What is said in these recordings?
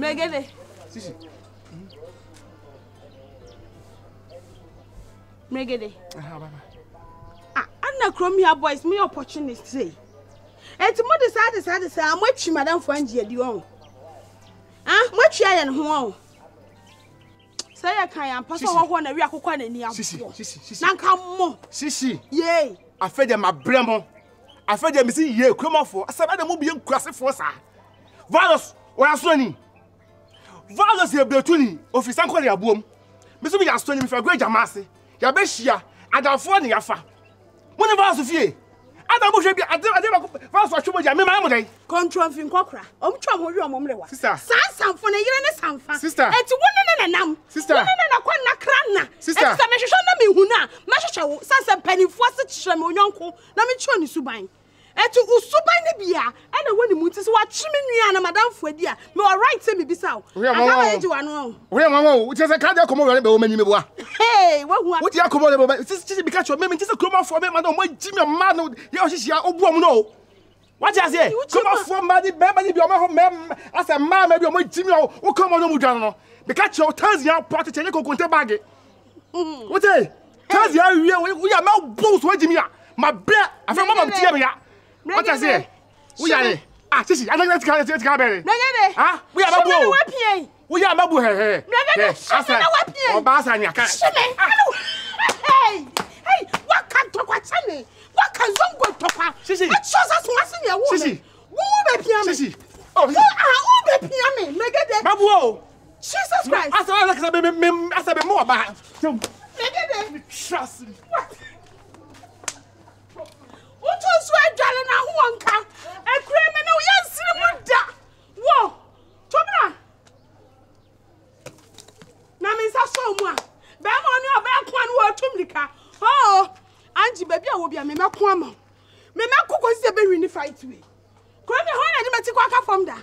Megede. Sisi. Megede. Baba. Anna Chrome here boys, me opportunity say. Eti mo decide say am watch madam for angie di on. Watch ya yen ho. Say ya kan am paso ho na wi akokwa na ni abo. Sisi. Na nka mo. Sisi. Yey. Afede ma bremo. Afede mi si ye kromafo. Asaba de mo bi enkurasefo sa. Virus, where so ni? Virus ye betuni, office anko ya buom. Me so bi ya so ni me fa gwa jamase. Ya be hia, adafo ni yafa. Mo ni virus fie. Adam bo hwe bi ade virus atwo ja me ma mo dai. Control fin kokra. Omtwa mo wi omomrewa. Sister. Sanfo na yire ne sanfa. Sister. Eti wonne na nam. Sister. Wonne na kwa na kranna. Sister. Eti sa me hwehwe na me hu na. Ma hwehwe wo sansa panifo se kyerɛ me onyonko na me kyerɛ ni suban. Eti usuban ne bia ana woni mu nti se wa kyimi nua na madam fo adi a me wa right say me bisa wo. Aka wa eji wa no. We mama wo ti se ka de komo we be wo mani me boa. Hey, wa hu. Wo ti akomo le bo. Ti bi ka cho me ti se kroma fo me madam mo jimi ma no ye o hihia obuom no. What you say? Kroma fo ma di be ma di bi o ma ho me asa ma ma bi o mo jimi o komo no mu dwan no. Be ka cho tanzia pot chenye kokonte bag. What say? Tanzia wie we ya ma bo so jimi a. Ma bre afa mama tie me ya. What you say? We are Sisi, I don't let you come here. Ah, we are mabu. We are mabu here. Asa, o basa nya ka. Hey, what can talk what chane? What can zongo talk? Sisi. What shows us what's in your woman? Sisi. Who be piano? Sisi. Oh, who be piano? Megede. Mabu. Jesus Christ. Asa be more ba. Megede. Trust me. What was I done na huanka? E kure me na uya nsiri mu da. Wo. Tobra. Na me nsa so mu a. Be ma oni oba kwa no atumlika. Oh. Anji baby a wo bia me meko ama. Me meko kwesi be win fight we. Kure me ho na di meti kwa ka fom da.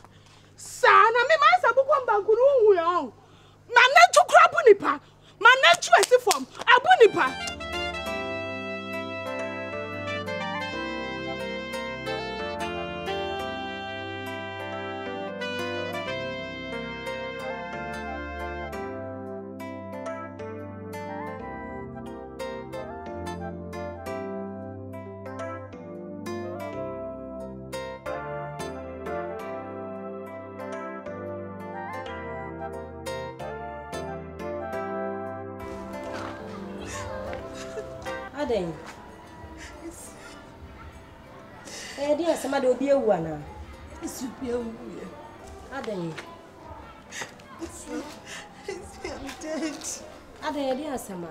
Sa na me ma nsa bukwa mbankuru hu yo. Ma na tukura bu nipa. Ma na tu esi fom. Abu nipa. Aden. Dia sama de obi ewu ana. Isu bi ewu ye. Aden. I'm dead. Aden dia sama.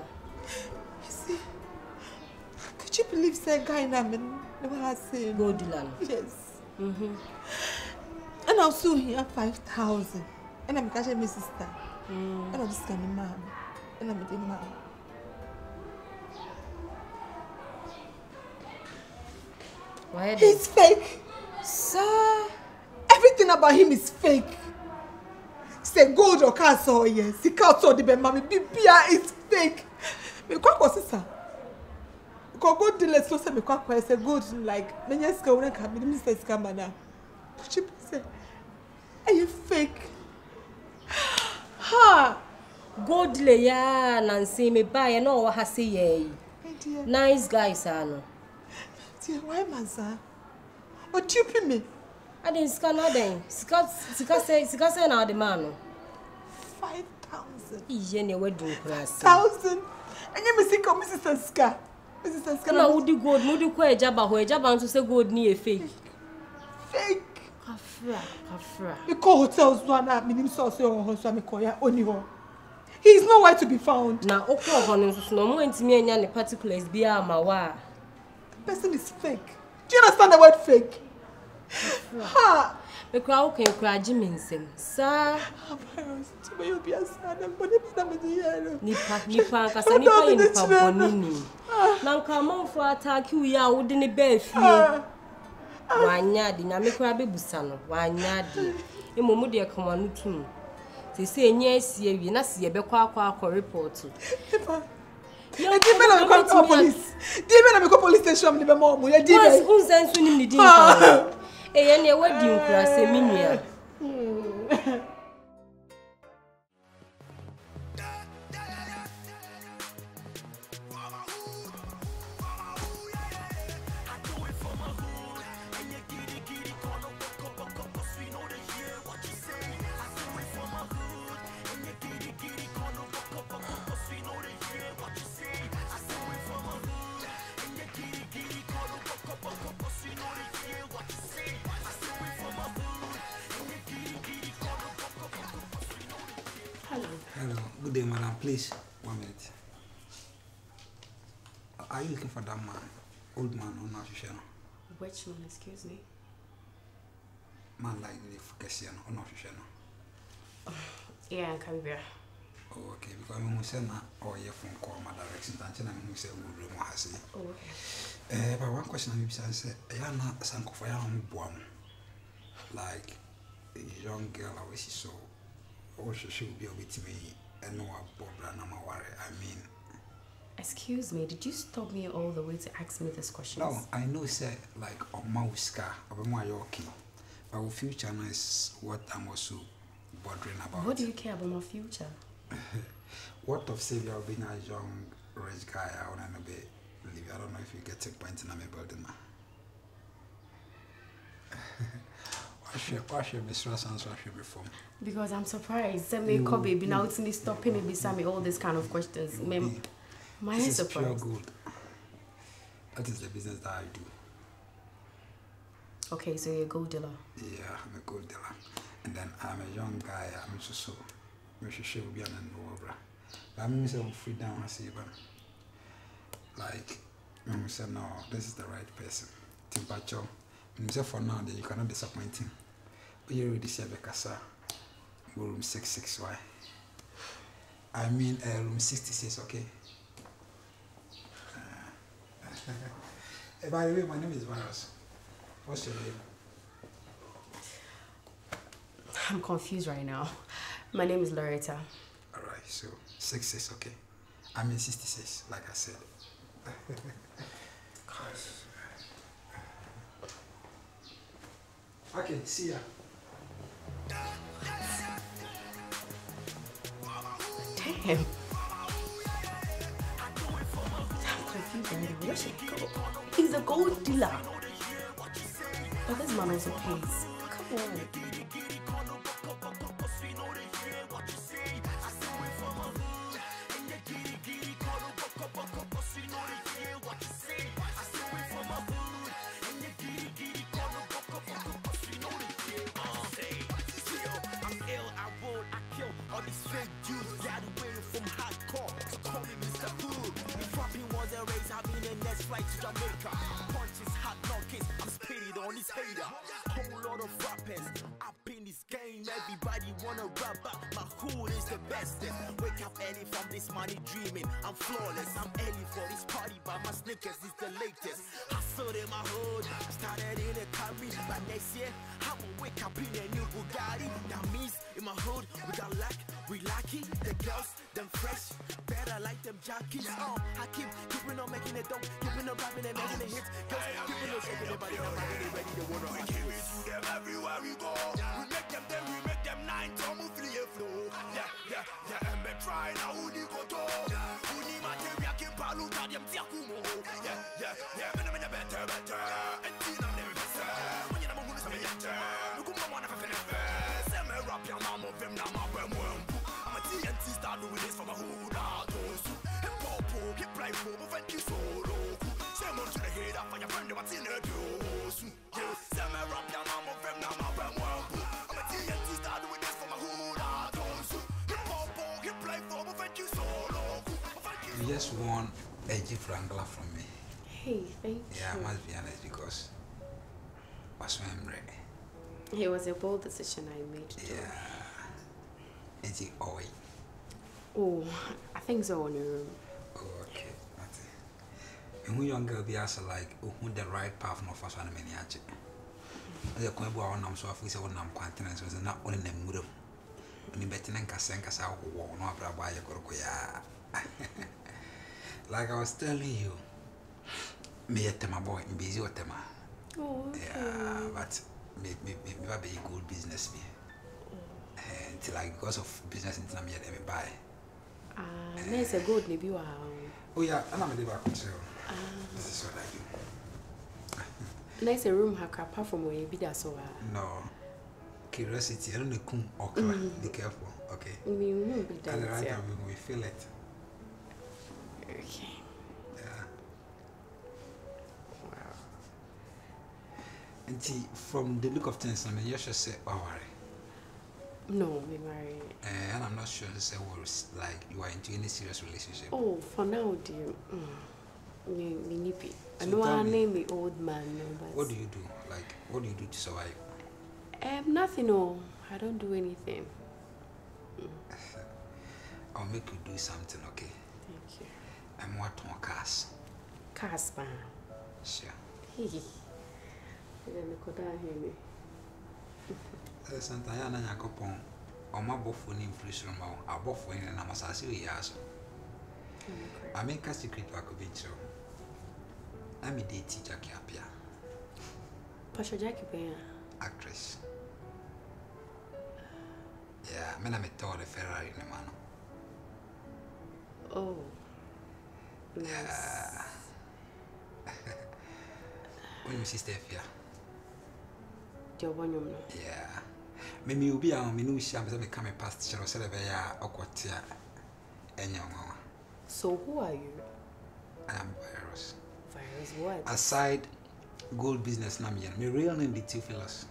See. Could you believe that guy named never has seen Godland? Yes. And I'll sue here 5,000. And I'm catching my sister. And I'm just gonna mom. And I'm the mom. He's fake. Sir. Everything about him is fake. Say gold or castle, yes. He can't saw the baby mommy. BPR is fake. Me kwa kwa sisa. Kwa gold dealer so say me kwa say gold like many years ago when I come in Mr. Scamana. But you say, are you fake? Ha! Gold dealer ya Nancy me buy no wa hase ye. Nice guys ano. Why man sir? What duping me? I didn't scan nothing. Sika say na the man. 5,000. Iye ne wedu class. 1,000. And you see come Mrs. Ska. Mrs. Ska. Na udi gold, udi kwa ejaba ho ejaba nso say gold ni e fake. Fake. Kafra. We call hotels one up minim sauce or hoso me call ya oni ho. He is nowhere to be found. Na okwo ho no nso no mo ntimi anya ne particulars bia ama wa. Person is fake. Do you understand the word fake? Ha! The crowd can cry Jimmy nsem. Sir, nipa kasa nipa yin nipa bonini. Na nka amanfo attack you ya wo de ne ba fie. Wanya de na me kra be busa no. Wanya de. Emomu de kamanu tum. Se enya asie wi na se ye be kwa report. Police. Police station ni be mo mo. Yes, unsensu ni ni din pa. E ye ne wadi nkura se minua. Hello. Hello. Good day, madam. Please, 1 minute. Are you looking for that man? Old man or not? Which man, excuse me? Man like the Fukasian or not? Yeah, Caribbean. Oh, okay. Because I'm saying or your phone call my direction. I'm going to say good room. I say. Oh, okay. But one question I'm say, I am not sank for young boy. Like a young girl, I wish so. Or she should be with me and no problem. I'm worried. I mean. Excuse me, did you stop me all the way to ask me this question? No, I know, say, like, on Mauska, I'm more okay. But our future is what I'm also bothering about. What do you care about my future? What of say you've been a young, rich guy, I want to be live. I don't know if you get a point in my building. Why should Mr. Sansa should be from? Because I'm surprised. Send me a copy, be now it's me stopping me beside me all these kind of questions. My this is surprise. pure gold. That is the business that I do. Okay, so you're a gold dealer. Yeah, I'm a gold dealer. And then I'm a young guy. I'm just so. We should be on an over. But I'm going to say I'm free down. I see, but like, I'm going to say no, this is the right person. Timpacho. I'm say for now that you cannot disappoint him. But you already see Bekasa. Room 66Y. I mean, room 66, okay? By the way, my name is Varus. What's your name? I'm confused right now. My name is Loretta. Alright, so 66, okay? I mean 66, like I said. Gosh. Okay, see ya. Damn. I'm confused right now. Where should he go? He's a gold dealer. But this man also pays. Come on. Flight to Jamaica, punches, hot knockers, I'm spitting on his hater. Whole lot of rappers up in this game, everybody wanna rap up. My hood is the best. Wake up early from this money dreaming. I'm flawless, I'm early for this party, but my sneakers is the latest. Hustle in my hood, started in a carry, but next year I'ma wake up in a new Bugatti. That means in my hood we got luck, we lucky. The girls, them fresh, better like them jockeys. I keep keeping on making it dope, keeping on rapping and making it hits. Girls keeping on shaking their body, they ready to wanna rock. We give it to them everywhere we go. We make them then we make them 9 to move the flow. Yeah, and be try now who ni go to. Who ni material keep paluta them tiakumo. Yeah, men better. And tina never better. When you know who's me better. Look who wanna have an Say me rap your mom of them now my bem. I'm a TNT star doing this for my hood out. Hip hop, hip life, move and kiss solo. Say more to the head up for your friend what's in the dose. Say me rap your mom of them now my bem. I'm a TNT star doing this for my hood out. Hip hop, hip life, move and kiss solo. You just won a gift wrangler from me. Hey, thank you. Yeah, I must be honest because that's why I'm ready. It was a bold decision I made. Yeah. Is it all right? Oh, I think so on your room. Oh, okay. That's it. And when young girl be asked like, who the right path no first one many ache. I can't go on am so I say on am continents was not only them muro. When you better than Kasenka sa wo no abra ba ya ya. Like I was telling you, me Tema Boy, busy with Tema. Oh, okay. Yeah, but me be a good business me. Until like because of business until I'm here, me buy. There's a good maybe wow. Oh yeah, and I'm a back too. This is what I do. Nice a room hack apart from where you be there so No. Curiosity, I don't know come okra. Be careful, okay? We will be there. At the right time we feel it. Okay. Yeah. Wow. And see, from the look of things, I mean, you should say, oh, No, me married. and I'm not sure say like you are into any serious relationship. Oh, for now, dear. Me nippy. I So know tell I me, name me old man, no, but. What do you do? Like, what do you do to survive? Nothing. No, I don't do anything. I'll make you do something, okay? Thank you. I'm what on cars. Cars, man. Sure. Hehe. Me could hear me. Santana Yakopon, or my buffon in Frisson, our buffon and I'm a sassy ass. I make a secret back of it, so I'm a day teacher, Capia. Pasha Jackie Bear. Actress. Yeah, I mean, I'm a tour the Ferrari in the man. Oh. Yeah. When you see Steph here. Yeah. Maybe you'll be on Minu Sham, so become a past shall celebrate or what? And young mama. So, who are you? I am Virus. Virus what? Aside gold business, Namian, my real name is Theophilus.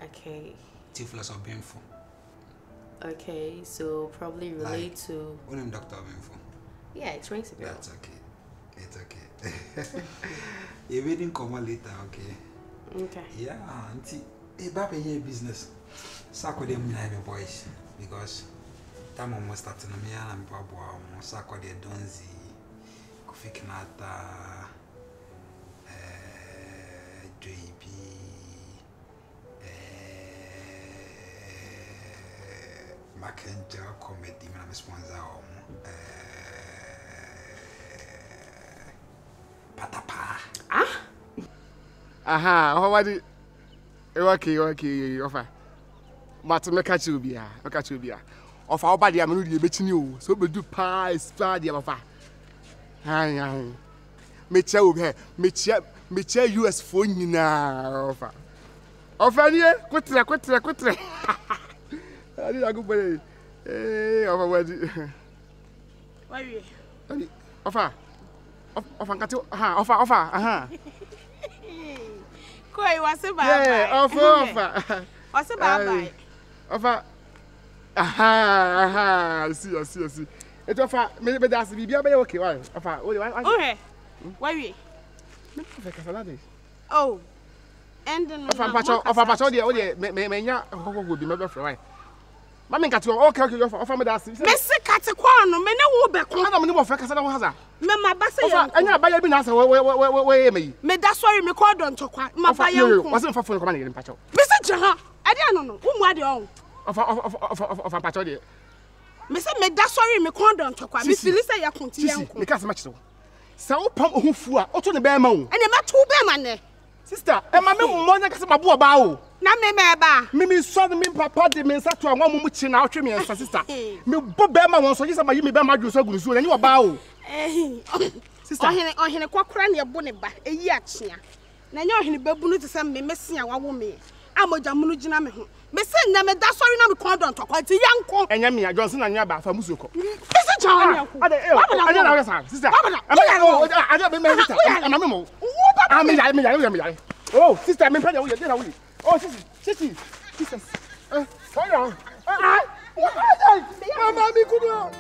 Okay. Theophilus of Benfo. Okay, so probably relate Like, to. What name Dr. Benfo? Yeah, it rings a bell. That's okay. It's okay. You're waiting come later, okay? Okay. Yeah, auntie. A baby here business. Sako them nine boys because time almost starting me and Papa Sako de Donzi, Kofi Kinata, JP, Mackenzie comedy, I'm a sponsor. Patapa. Ah? Aha, how was it? Okay, offer. But me catch you bia, Offer our body am no dey betini o. So be do pa spa dey offer. Ai. Me che o he, me che US phone nyina offer. Offer ni kwetre. Adi na go bele. Offer wadi. Why? Offer nkati, offer, aha. Koi was a bye. Yeah, offer. What's a bye? Offer. Aha. I see. It offer. Me that's bibia be okay. Why? Offer. Okay. Why? Me offer kasala. Oh. And then offer pacho dey me nya go be me be frɛ why. Mama nkati okay offer me that's. Me se kate kwa no me na wo be ko. Ana me ni offer kasala wo haza. Me ma ba se offer anya ba ya bi na asa we me. Me da sorry me call don tokwa. Ma ba ya nko. Was for phone come na pacho. Me se jaha. Ade ano no. Wo mu ade on. Offer pacho dey. Me say me da sorry me call don tokwa. Me feel say ya konti yanko. Me ka se match so. Sa wo pam ohufu a, o to ne be ma wo. Ene ma tu be ma ne. Sister, e ma me mo nya ka se mabu oba o. Na me ba. Me so me papa de me nsa to anwa mo mu chi na ahwe me nsa sister. Me bo be ma won so yesa ma yi me be ma dwo so agunu so na ni oba o. Sister, ohene kwakora ne bo ne ba eyi achia. Na nya ohene babu no te se me mesia wawo me. Amoja munu gina me ho. Me se na me da sorry na me condon to kwati yanko. Enya me Johnson na nya ba fa musuko. Me se jaw yanko. Ade na wesa sister. Ade be me sister. Ama me mo. Me ya. Oh, sister, me pray we dey na we. Oh, sissy. Jesus. Sorry. Mama mi kudo.